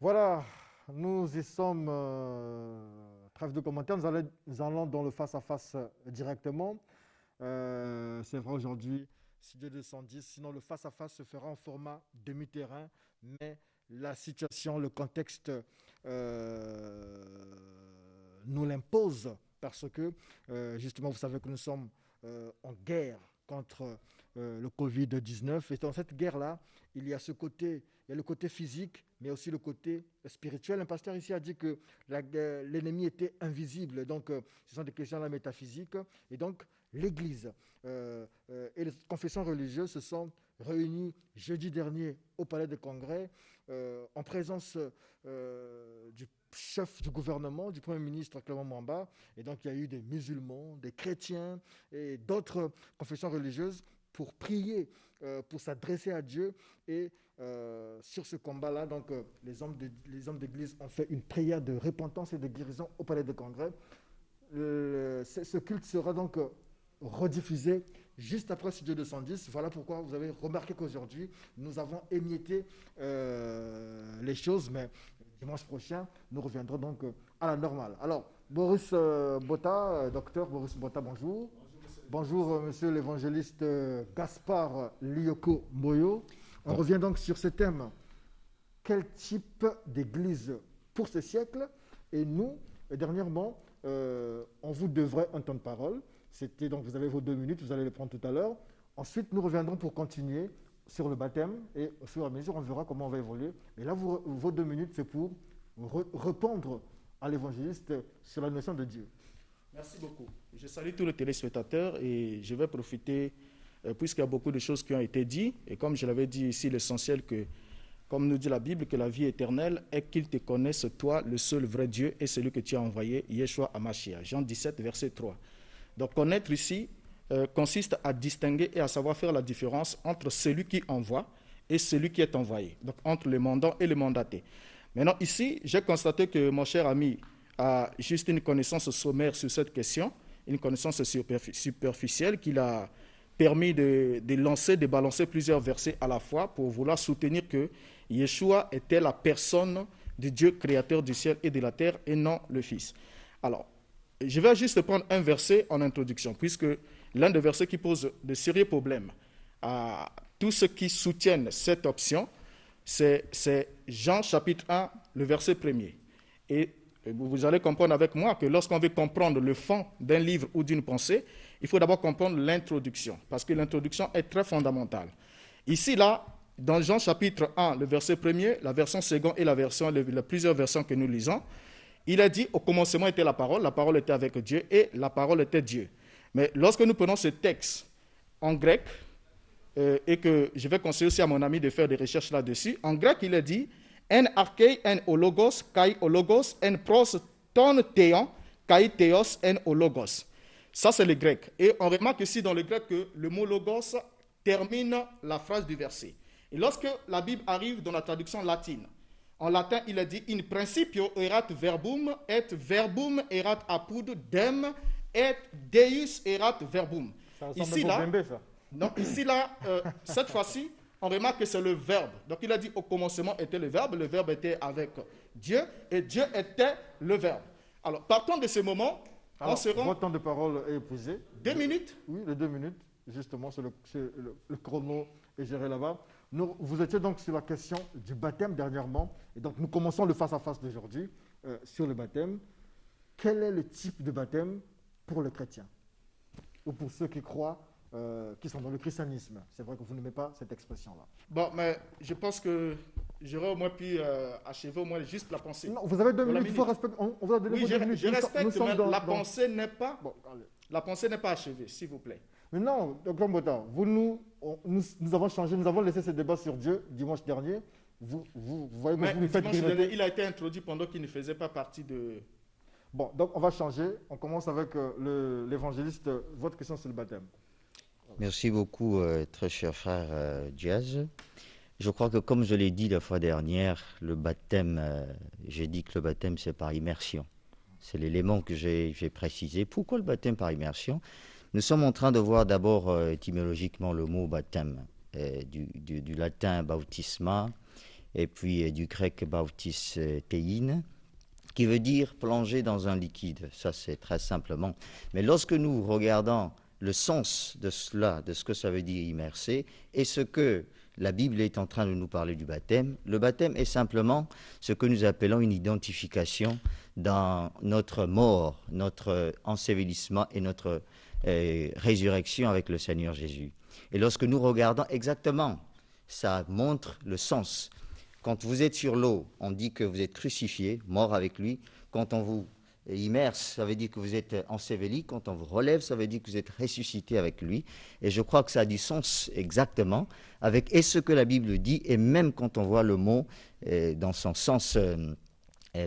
Voilà, nous y sommes. Trêve de commentaires, nous allons dans le face-à-face directement. C'est vrai aujourd'hui, studio 210, sinon le face-à-face se fera en format demi-terrain, mais la situation, le contexte nous l'impose parce que justement, vous savez que nous sommes en guerre contre le Covid-19 et dans cette guerre-là, il y a ce côté, il y a le côté physique, mais aussi le côté spirituel. Un pasteur ici a dit que l'ennemi était invisible, donc ce sont des questions de la métaphysique et donc l'Église et les confessions religieuses se sont réunies jeudi dernier au Palais des Congrès en présence du chef du gouvernement, du Premier ministre Clément Mwamba. Et donc il y a eu des musulmans, des chrétiens et d'autres confessions religieuses pour prier, pour s'adresser à Dieu. Et sur ce combat-là, donc, les hommes d'église ont fait une prière de repentance et de guérison au Palais des Congrès. Ce culte sera donc rediffusé juste après Studio 210. Voilà pourquoi vous avez remarqué qu'aujourd'hui, nous avons émietté les choses, mais dimanche prochain, nous reviendrons donc à la normale. Alors, Boris Botta, docteur Boris Botta, bonjour. Bonjour, monsieur l'évangéliste Gaspard Lioko Moyo. On revient donc sur ce thème. Quel type d'église pour ce siècle? Et nous, dernièrement, on vous devrait un temps de parole. C'était donc, vous avez vos 2 minutes, vous allez les prendre tout à l'heure. Ensuite, nous reviendrons pour continuer sur le baptême et au fur et à mesure, on verra comment on va évoluer. Mais là, vos 2 minutes, c'est pour répondre à l'évangéliste sur la notion de Dieu. Merci beaucoup. Je salue tous les téléspectateurs et je vais profiter, puisqu'il y a beaucoup de choses qui ont été dites, et comme je l'avais dit ici, l'essentiel que, comme nous dit la Bible, que la vie éternelle est qu'ils te connaissent, toi, le seul vrai Dieu, et celui que tu as envoyé, Yeshua HaMashiach. Jean 17, verset 3. Donc connaître ici consiste à distinguer et à savoir faire la différence entre celui qui envoie et celui qui est envoyé, donc entre le mandant et le mandaté. Maintenant ici, j'ai constaté que mon cher ami a juste une connaissance sommaire sur cette question, une connaissance superficielle qui l'a permis de lancer, de balancer plusieurs versets à la fois pour vouloir soutenir que Yeshua était la personne de Dieu créateur du ciel et de la terre et non le Fils. Alors, je vais juste prendre un verset en introduction, puisque l'un des versets qui pose de sérieux problèmes à tous ceux qui soutiennent cette option, c'est Jean chapitre 1, le verset 1er. Et vous allez comprendre avec moi que lorsqu'on veut comprendre le fond d'un livre ou d'une pensée, il faut d'abord comprendre l'introduction, parce que l'introduction est très fondamentale. Ici, là, dans Jean chapitre 1, le verset 1er, la version seconde et les plusieurs versions que nous lisons, il a dit, au commencement était la parole était avec Dieu et la parole était Dieu. Mais lorsque nous prenons ce texte en grec, et que je vais conseiller aussi à mon ami de faire des recherches là-dessus, en grec, il a dit, en archei en ologos, kai ologos, en pros ton théon, kai théos en ologos. Ça, c'est le grec. Et on remarque ici dans le grec que le mot logos termine la phrase du verset. Et lorsque la Bible arrive dans la traduction latine, en latin, il a dit « In principio erat verbum, et verbum erat apud dem, et Deus erat verbum ». Ici, là, donc, ici, là, cette fois-ci, on remarque que c'est le verbe. Donc, il a dit « Au commencement était le verbe était avec Dieu, et Dieu était le verbe ». Alors, partant de ce moment, on se rend... Votre temps de parole est épuisé. 2 minutes? Oui, les 2 minutes, justement, c'est le chrono est géré là-bas. Vous étiez donc sur la question du baptême dernièrement, et donc nous commençons le face-à-face d'aujourd'hui sur le baptême. Quel est le type de baptême pour les chrétiens ou pour ceux qui croient, qui sont dans le christianisme? C'est vrai que vous n'aimez pas cette expression-là. Bon, mais je pense que j'aurais au moins pu achever au moins juste la pensée. Non, vous avez 2 minutes, il faut respecter. On vous a donné oui, 2 minutes. Je respecte, mais la pensée n'est pas... Bon, la pensée n'est pas achevée, s'il vous plaît. Mais non, Dr Mbota, nous avons changé, nous avons laissé ce débat sur Dieu dimanche dernier. Vous voyez, mais vous faites grignoter. Il a été introduit pendant qu'il ne faisait pas partie de... Bon, donc on va changer. On commence avec l'évangéliste. Votre question sur le baptême. Merci beaucoup, très cher frère Diaz. Je crois que comme je l'ai dit la fois dernière, le baptême, j'ai dit que le baptême c'est par immersion. C'est l'élément que j'ai précisé. Pourquoi le baptême par immersion? Nous sommes en train de voir d'abord étymologiquement le mot baptême, du latin bautisma, et puis du grec baptis tein, qui veut dire plonger dans un liquide. Ça, c'est très simplement. Mais lorsque nous regardons le sens de cela, de ce que ça veut dire immerser, et ce que la Bible est en train de nous parler du baptême, le baptême est simplement ce que nous appelons une identification dans notre mort, notre ensevelissement et notre résurrection avec le Seigneur Jésus. Et lorsque nous regardons exactement, ça montre le sens. Quand vous êtes sur l'eau, on dit que vous êtes crucifié, mort avec lui. Quand on vous immerse, ça veut dire que vous êtes enseveli. Quand on vous relève, ça veut dire que vous êtes ressuscité avec lui. Et je crois que ça a du sens exactement avec ce que la Bible dit, et même quand on voit le mot dans son sens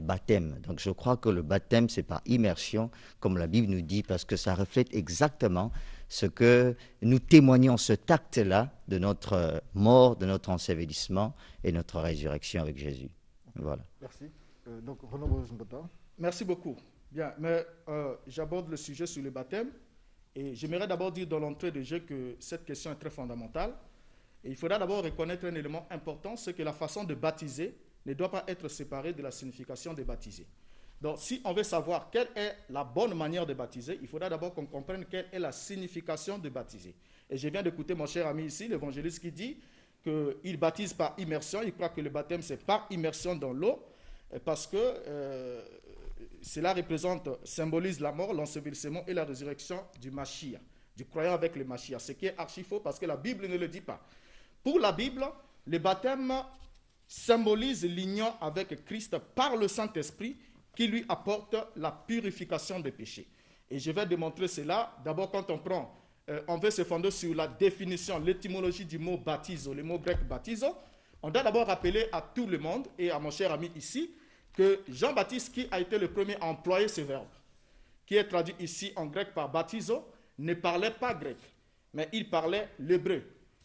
baptême. Donc je crois que le baptême, c'est par immersion, comme la Bible nous dit, parce que ça reflète exactement ce que nous témoignons, cet acte-là de notre mort, de notre ensevelissement et notre résurrection avec Jésus. Voilà. Merci. Donc, Renaud Boris-Mbota. Merci beaucoup. Bien, mais j'aborde le sujet sur le baptême et j'aimerais d'abord dire dans l'entrée de jeu que cette question est très fondamentale. Et il faudra d'abord reconnaître un élément important, c'est que la façon de baptiser ne doit pas être séparée de la signification de baptiser. Donc, si on veut savoir quelle est la bonne manière de baptiser, il faudra d'abord qu'on comprenne quelle est la signification de baptiser. Et je viens d'écouter mon cher ami ici, l'évangéliste, qui dit qu'il baptise par immersion. Il croit que le baptême, c'est par immersion dans l'eau, parce que cela symbolise la mort, l'ensevelissement et la résurrection du Mashiach, du croyant avec le Mashiach. Ce qui est archi faux, parce que la Bible ne le dit pas. Pour la Bible, le baptême symbolise l'union avec Christ par le Saint-Esprit, qui lui apporte la purification des péchés. Et je vais démontrer cela. D'abord, quand on veut se fonder sur la définition, l'étymologie du mot baptizo, le mot grec baptizo, on doit d'abord rappeler à tout le monde et à mon cher ami ici que Jean-Baptiste, qui a été le premier à employer ce verbe, qui est traduit ici en grec par baptizo, ne parlait pas grec, mais il parlait l'hébreu.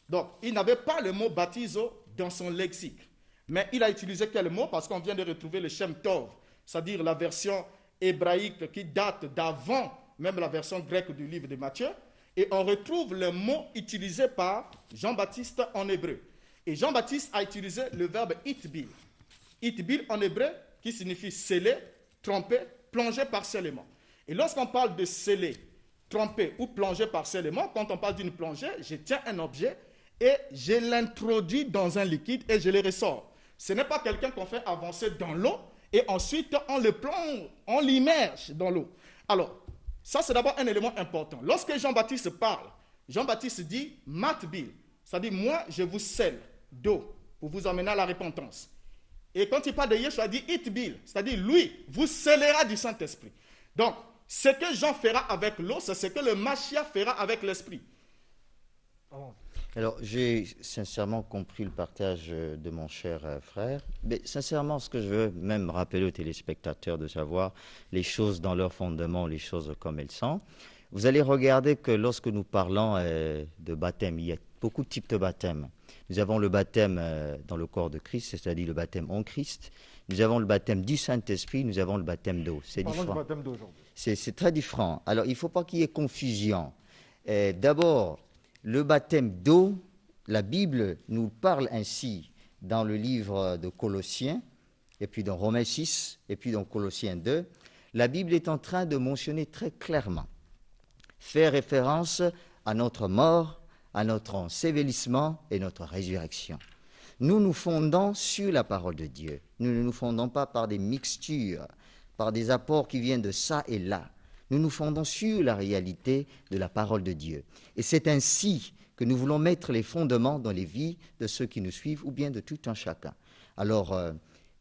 Donc, il n'avait pas le mot baptizo dans son lexique. Mais il a utilisé quel mot? Parce qu'on vient de retrouver le Shem Tov, c'est-à-dire la version hébraïque qui date d'avant même la version grecque du livre de Matthieu, et on retrouve le mot utilisé par Jean-Baptiste en hébreu. Et Jean-Baptiste a utilisé le verbe itbil. Itbil en hébreu qui signifie sceller, tremper, plonger partiellement. Et lorsqu'on parle de sceller, tremper ou plonger partiellement, quand on parle d'une plongée, je tiens un objet et je l'introduis dans un liquide et je le ressors. Ce n'est pas quelqu'un qu'on fait avancer dans l'eau et ensuite on le plonge, on l'immerge dans l'eau. Alors, ça c'est d'abord un élément important. Lorsque Jean-Baptiste parle, Jean-Baptiste dit « matbil », c'est-à-dire « moi je vous scelle d'eau pour vous amener à la repentance ». Et quand il parle de Yeshua, il dit « itbil », c'est-à-dire « lui vous scellera du Saint-Esprit ». Donc, ce que Jean fera avec l'eau, c'est ce que le Mashiach fera avec l'Esprit. Oh. Alors, j'ai sincèrement compris le partage de mon cher frère, mais sincèrement, ce que je veux même rappeler aux téléspectateurs, de savoir les choses dans leur fondement, les choses comme elles sont. Vous allez regarder que lorsque nous parlons de baptême, il y a beaucoup de types de baptême. Nous avons le baptême dans le corps de Christ, c'est-à-dire le baptême en Christ. Nous avons le baptême du Saint-Esprit, nous avons le baptême d'eau. C'est différent. Parlons du baptême d'eau aujourd'hui. C'est très différent. Alors, il ne faut pas qu'il y ait confusion. D'abord, le baptême d'eau, la Bible nous parle ainsi dans le livre de Colossiens, et puis dans Romains 6, et puis dans Colossiens 2. La Bible est en train de mentionner très clairement, faire référence à notre mort, à notre ensevelissement et notre résurrection. Nous nous fondons sur la parole de Dieu. Nous ne nous fondons pas par des mixtures, par des apports qui viennent de ça et là. Nous nous fondons sur la réalité de la parole de Dieu. Et c'est ainsi que nous voulons mettre les fondements dans les vies de ceux qui nous suivent ou bien de tout un chacun. Alors,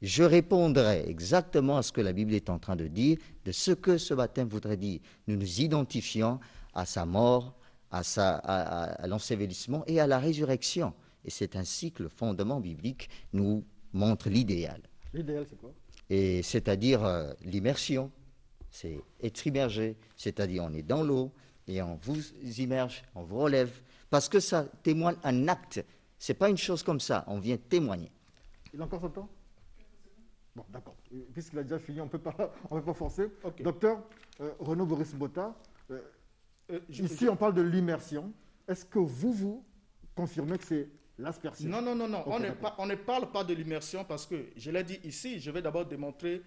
je répondrai exactement à ce que la Bible est en train de dire, de ce que ce baptême voudrait dire. Nous nous identifions à sa mort, à l'ensevelissement et à la résurrection. Et c'est ainsi que le fondement biblique nous montre l'idéal. L'idéal, c'est quoi? Et c'est-à-dire l'immersion. C'est être immergé, c'est-à-dire on est dans l'eau et on vous immerge, on vous relève, parce que ça témoigne un acte. Ce n'est pas une chose comme ça, on vient témoigner. Il a encore son temps? Bon, d'accord. Puisqu'il a déjà fini, on ne peut pas forcer. Okay. Docteur Renaud Boris-Mbota, ici on parle de l'immersion. Est-ce que vous confirmez que c'est l'aspersion. Non. Ok, On ne parle pas de l'immersion parce que, je l'ai dit ici, je vais d'abord démontrer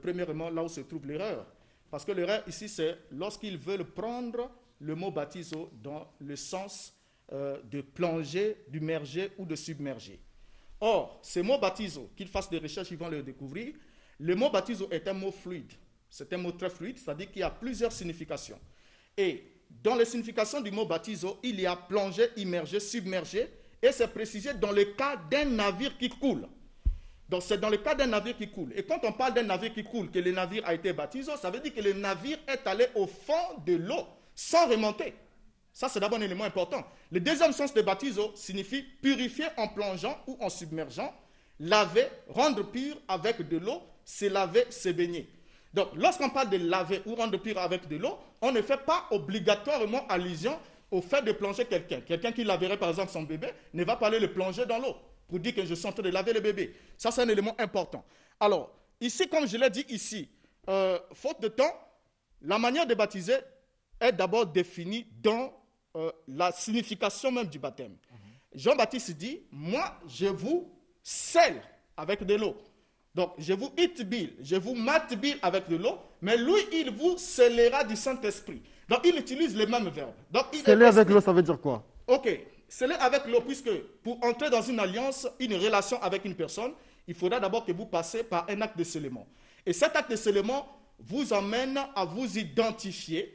premièrement là où se trouve l'erreur. Parce que l'erreur ici, c'est lorsqu'ils veulent prendre le mot baptiso dans le sens de plonger, d'immerger ou de submerger. Or, ce mot baptiso, qu'ils fassent des recherches, ils vont le découvrir. Le mot baptiso est un mot fluide. C'est un mot très fluide, c'est-à-dire qu'il y a plusieurs significations. Et dans les significations du mot baptiso, il y a plonger, immerger, submerger, et c'est précisé dans le cas d'un navire qui coule. Donc c'est dans le cas d'un navire qui coule. Et quand on parle d'un navire qui coule, que le navire a été baptisé, ça veut dire que le navire est allé au fond de l'eau, sans remonter. Ça, c'est d'abord un élément important. Le deuxième sens de baptiso signifie purifier en plongeant ou en submergeant, laver, rendre pur avec de l'eau, se laver, se baigner. Donc, lorsqu'on parle de laver ou rendre pur avec de l'eau, on ne fait pas obligatoirement allusion au fait de plonger quelqu'un. Quelqu'un qui laverait par exemple son bébé ne va pas aller le plonger dans l'eau pour dire que je suis en train de laver le bébé. Ça, c'est un élément important. Alors, ici, comme je l'ai dit ici, faute de temps, la manière de baptiser est d'abord définie dans la signification même du baptême. Jean-Baptiste dit, moi, je vous scelle avec de l'eau. Donc, je vous itbil, je vous matbil avec de l'eau, mais lui, il vous scellera du Saint-Esprit. Donc, il utilise le même verbe. Sceller avec l'eau, ça veut dire quoi? Ok, sceller avec l'eau, puisque pour entrer dans une alliance, une relation avec une personne, il faudra d'abord que vous passez par un acte de scellement. Et cet acte de scellement vous emmène à vous identifier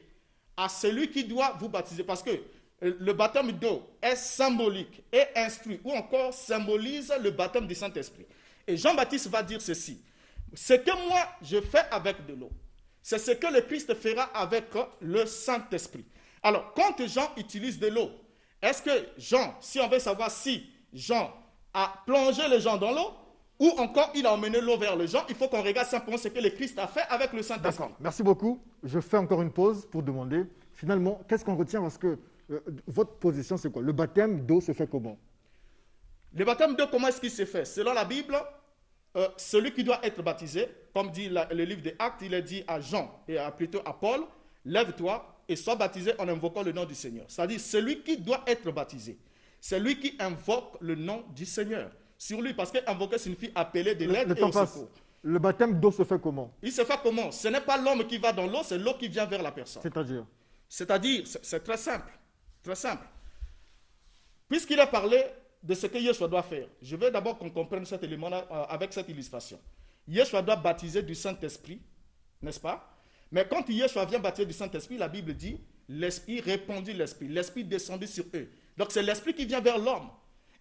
à celui qui doit vous baptiser. Parce que le baptême d'eau est symbolique et instruit, ou encore symbolise le baptême du Saint-Esprit. Et Jean-Baptiste va dire ceci. Ce que moi je fais avec de l'eau, c'est ce que le Christ fera avec le Saint-Esprit. Alors, quand Jean utilise de l'eau, est-ce que Jean, si on veut savoir si Jean a plongé les gens dans l'eau, ou encore il a emmené l'eau vers les gens, il faut qu'on regarde simplement ce que le Christ a fait avec le Saint-Esprit. D'accord, merci beaucoup. Je fais encore une pause pour demander, finalement, qu'est-ce qu'on retient? Parce que votre position, c'est quoi? Le baptême d'eau se fait comment? Le baptême d'eau, comment est-ce qu'il se fait? Selon la Bible, celui qui doit être baptisé, comme dit le livre des Actes, il est dit à Jean et plutôt à Paul, lève-toi et sois baptisé en invoquant le nom du Seigneur. C'est-à-dire celui qui doit être baptisé, c'est lui qui invoque le nom du Seigneur sur lui, parce que invoquer signifie appeler de l'aide et au secours. Le baptême d'eau se fait comment? Il se fait comment? Ce n'est pas l'homme qui va dans l'eau, c'est l'eau qui vient vers la personne. C'est-à-dire, c'est très simple. Très simple. Puisqu'il a parlé de ce que Yeshua doit faire, je veux d'abord qu'on comprenne cet élément-là avec cette illustration. Yeshua doit baptiser du Saint-Esprit, n'est-ce pas? Mais quand Yeshua vient baptiser du Saint-Esprit, la Bible dit, l'Esprit répandit l'Esprit, l'Esprit descendit sur eux. Donc c'est l'Esprit qui vient vers l'homme,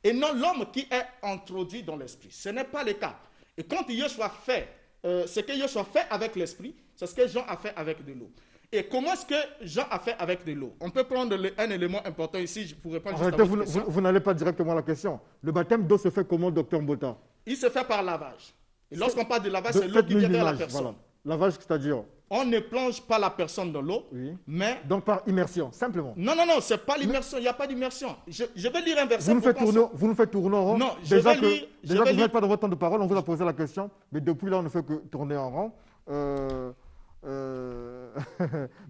et non l'homme qui est introduit dans l'Esprit. Ce n'est pas le cas. Et quand Yeshua fait ce que Yeshua fait avec l'Esprit, c'est ce que Jean a fait avec de l'eau. Et comment est-ce que Jean a fait avec de l'eau? On peut prendre un élément important ici pour répondre juste à votre question. Vous n'allez pas directement à la question. Le baptême d'eau se fait comment, docteur Mbota? Il se fait par lavage. Et lorsqu'on parle de lavage, c'est l'eau qui vient vers la personne. Voilà. Lavage, c'est-à-dire? On ne plonge pas la personne dans l'eau, oui. Mais... Donc par immersion, simplement? Non, ce n'est pas l'immersion, il n'y a pas d'immersion. Je vais lire un verset. Vous nous faites tourner en rond? Non, déjà que vous n'êtes pas dans votre temps de parole, on vous a posé la question, mais depuis là, on ne fait que tourner en rond.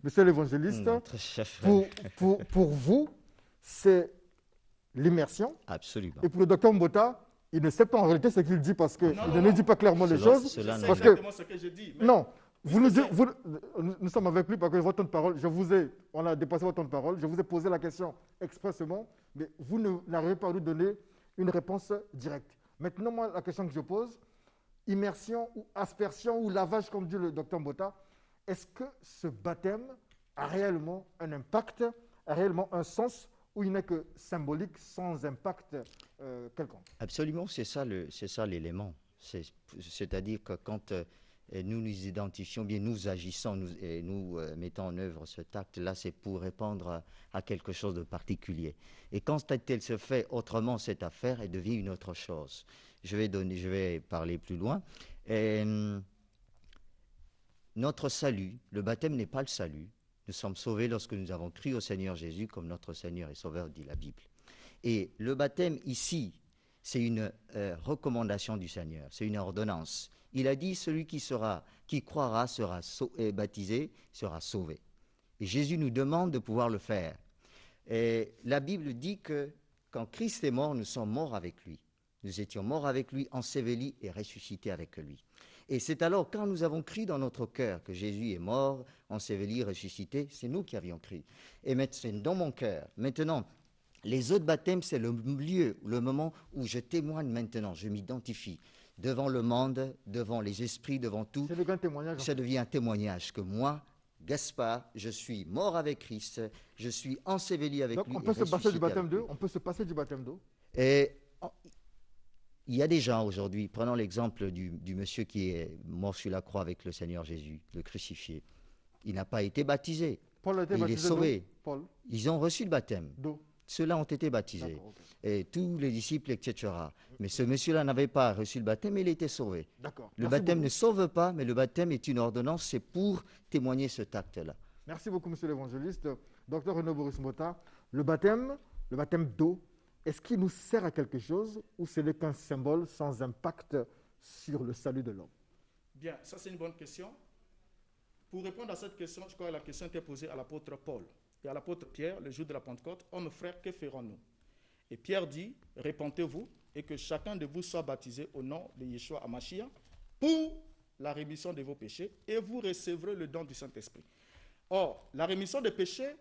Monsieur l'évangéliste, pour vous, c'est l'immersion. Absolument. Et pour le docteur Mbota, il ne sait pas en réalité ce qu'il dit parce qu'il ne dit pas clairement les choses. C'est exactement ce que je dis. Mais... Non, nous sommes avec lui parce que votre temps de parole, on a dépassé votre temps de parole, je vous ai posé la question expressément, mais vous n'arrivez pas à nous donner une réponse directe. Maintenant, moi, la question que je pose, immersion ou aspersion ou lavage, comme dit le docteur Mbota, est-ce que ce baptême a réellement un impact, a réellement un sens, ou il n'est que symbolique, sans impact quelconque? Absolument, c'est ça l'élément. C'est-à-dire que quand nous nous identifions bien, nous agissons et nous mettons en œuvre cet acte-là, c'est pour répondre à quelque chose de particulier. Et quand elle se fait autrement, cette affaire, elle devient une autre chose. Je vais parler plus loin. Notre salut, le baptême n'est pas le salut. Nous sommes sauvés lorsque nous avons cru au Seigneur Jésus comme notre Seigneur et Sauveur, dit la Bible. Et le baptême ici, c'est une recommandation du Seigneur, c'est une ordonnance. Il a dit, celui qui croira sera baptisé, sera sauvé. Et Jésus nous demande de pouvoir le faire. Et la Bible dit que Quand Christ est mort, nous sommes morts avec lui. Nous étions morts avec lui, ensevelis et ressuscités avec lui. Et c'est alors quand nous avons cru dans notre cœur que Jésus est mort, enseveli, ressuscité, c'est nous qui avions cru. Et maintenant, c'est dans mon cœur. Maintenant, les autres baptêmes, c'est le lieu, le moment où je témoigne maintenant, je m'identifie devant le monde, devant les esprits, devant tout. C'est le grand témoignage. Ça devient un témoignage que moi, Gaspard, je suis mort avec Christ, je suis enseveli avec Donc, lui. on peut se passer du baptême d'eau. d'eau. On peut se passer du baptême d'eau. Et il y a des gens aujourd'hui, prenons l'exemple du monsieur qui est mort sur la croix avec le Seigneur Jésus, le crucifié. Il n'a pas été baptisé. Paul a été Il est baptisé sauvé. d'eau. Paul, Ils ont reçu le baptême. d'eau. Ceux-là ont été baptisés. D'accord, ok. Et tous les disciples, etc. Mais ce monsieur-là n'avait pas reçu le baptême, mais il était sauvé. D'accord. Le Merci baptême beaucoup. ne sauve pas, mais le baptême est une ordonnance, c'est pour témoigner cet acte-là. Merci beaucoup, monsieur l'évangéliste. Docteur Renaud Boris Mota, le baptême d'eau, est-ce qu'il nous sert à quelque chose ou ce n'est qu'un symbole sans impact sur le salut de l'homme? Bien, ça c'est une bonne question. Pour répondre à cette question, je crois que la question était posée à l'apôtre Paul et à l'apôtre Pierre le jour de la Pentecôte. Hommes frères, que ferons-nous? Et Pierre dit, répentez-vous et que chacun de vous soit baptisé au nom de Yeshua HaMashiach pour la rémission de vos péchés et vous recevrez le don du Saint-Esprit. Or, la rémission des péchés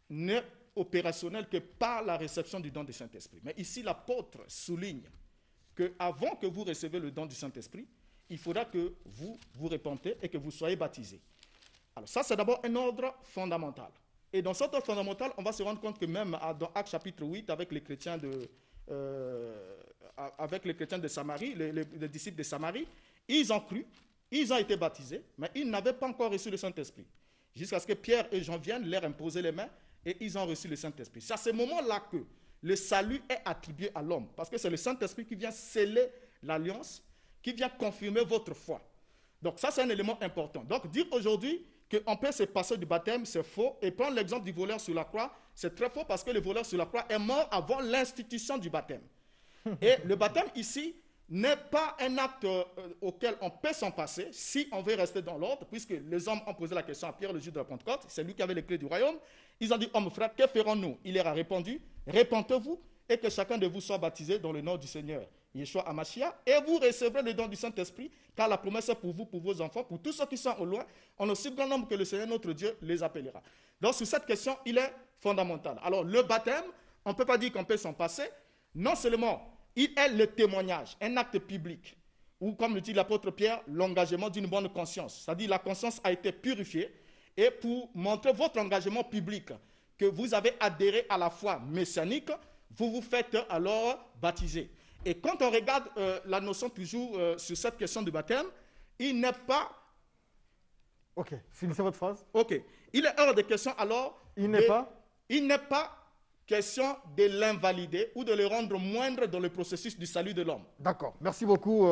n'est opérationnelle que par la réception du don du Saint-Esprit. Mais ici, l'apôtre souligne qu'avant que vous recevez le don du Saint-Esprit, il faudra que vous vous repentez et que vous soyez baptisés. Alors ça, c'est d'abord un ordre fondamental. Et dans cet ordre fondamental, on va se rendre compte que même dans Actes chapitre 8, avec les chrétiens de Samarie, les disciples de Samarie, ils ont cru, ils ont été baptisés, mais ils n'avaient pas encore reçu le Saint-Esprit. Jusqu'à ce que Pierre et Jean viennent leur imposer les mains et ils ont reçu le Saint-Esprit. C'est à ce moment-là que le salut est attribué à l'homme, parce que c'est le Saint-Esprit qui vient sceller l'alliance, qui vient confirmer votre foi. Donc ça, c'est un élément important. Donc dire aujourd'hui qu'on peut se passer du baptême, c'est faux. Et prendre l'exemple du voleur sur la croix, c'est très faux parce que le voleur sur la croix est mort avant l'institution du baptême. Et le baptême ici n'est pas un acte auquel on peut s'en passer si on veut rester dans l'ordre, puisque les hommes ont posé la question à Pierre le jour de la Pentecôte, c'est lui qui avait les clés du royaume. Ils ont dit, hommes frères, que ferons-nous? Il leur a répondu, répentez-vous et que chacun de vous soit baptisé dans le nom du Seigneur Yeshua HaMashiach, et vous recevrez le don du Saint-Esprit, car la promesse est pour vous, pour vos enfants, pour tous ceux qui sont au loin, en aussi grand nombre que le Seigneur notre Dieu les appellera. Donc sur cette question, il est fondamental. Alors le baptême, on ne peut pas dire qu'on peut s'en passer. Non seulement il est le témoignage, un acte public, ou comme le dit l'apôtre Pierre, l'engagement d'une bonne conscience. C'est-à-dire la conscience a été purifiée, et pour montrer votre engagement public, que vous avez adhéré à la foi messianique, vous vous faites alors baptiser. Et quand on regarde la notion toujours sur cette question du baptême, il n'est pas... Ok, finissez votre phrase. Ok. Il est hors de question alors... Il n'est pas question de l'invalider ou de le rendre moindre dans le processus du salut de l'homme. D'accord. Merci beaucoup.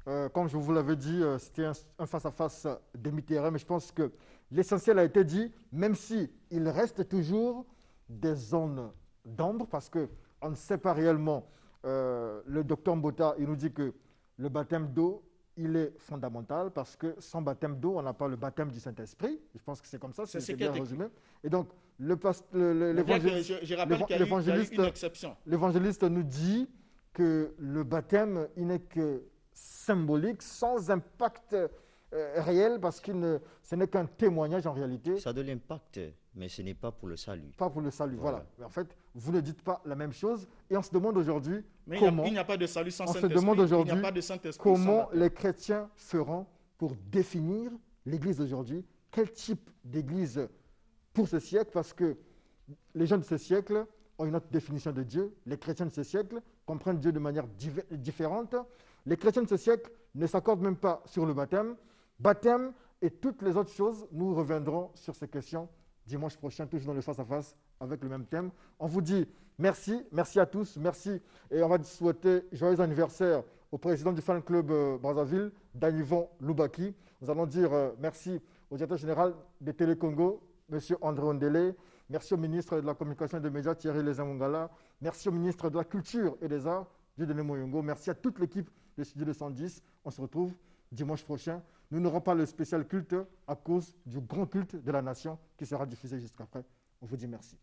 Comme je vous l'avais dit, c'était un face-à-face demi-terrain, mais je pense que l'essentiel a été dit, même si il reste toujours des zones d'ombre, parce qu'on ne sait pas réellement. Le docteur Mbota, il nous dit que le baptême d'eau, il est fondamental parce que sans baptême d'eau, on n'a pas le baptême du Saint-Esprit. Je pense que c'est comme ça, c'est bien résumé. Et donc, l'évangéliste une exception. L'évangéliste nous dit que le baptême, il n'est que symbolique, sans impact réel, parce que ce n'est qu'un témoignage en réalité. Ça a de l'impact, mais ce n'est pas pour le salut. Pas pour le salut, voilà. Mais en fait, vous ne dites pas la même chose. Et on se demande aujourd'hui comment... Il n'y a pas de salut sans Saint-Esprit. On se demande aujourd'hui comment les les chrétiens feront pour définir l'Église d'aujourd'hui. Quel type d'Église pour ce siècle? Parce que les gens de ce siècle ont une autre définition de Dieu. Les chrétiens de ce siècle comprennent Dieu de manière différente. Les chrétiens de ce siècle ne s'accordent même pas sur le baptême. Baptême et toutes les autres choses, nous reviendrons sur ces questions dimanche prochain, toujours dans le face-à-face, avec le même thème. On vous dit merci à tous, merci. Et on va souhaiter joyeux anniversaire au président du fan club Brazzaville, Danivon Loubaki. Nous allons dire merci au directeur général de Télé Congo, M. André Ondele. Merci au ministre de la Communication et des Médias, Thierry Lezamongala. Merci au ministre de la Culture et des Arts, Dieudonné Moyongo. Merci à toute l'équipe de Studio 210. On se retrouve dimanche prochain. Nous n'aurons pas le spécial culte à cause du grand culte de la nation qui sera diffusé juste après. On vous dit merci.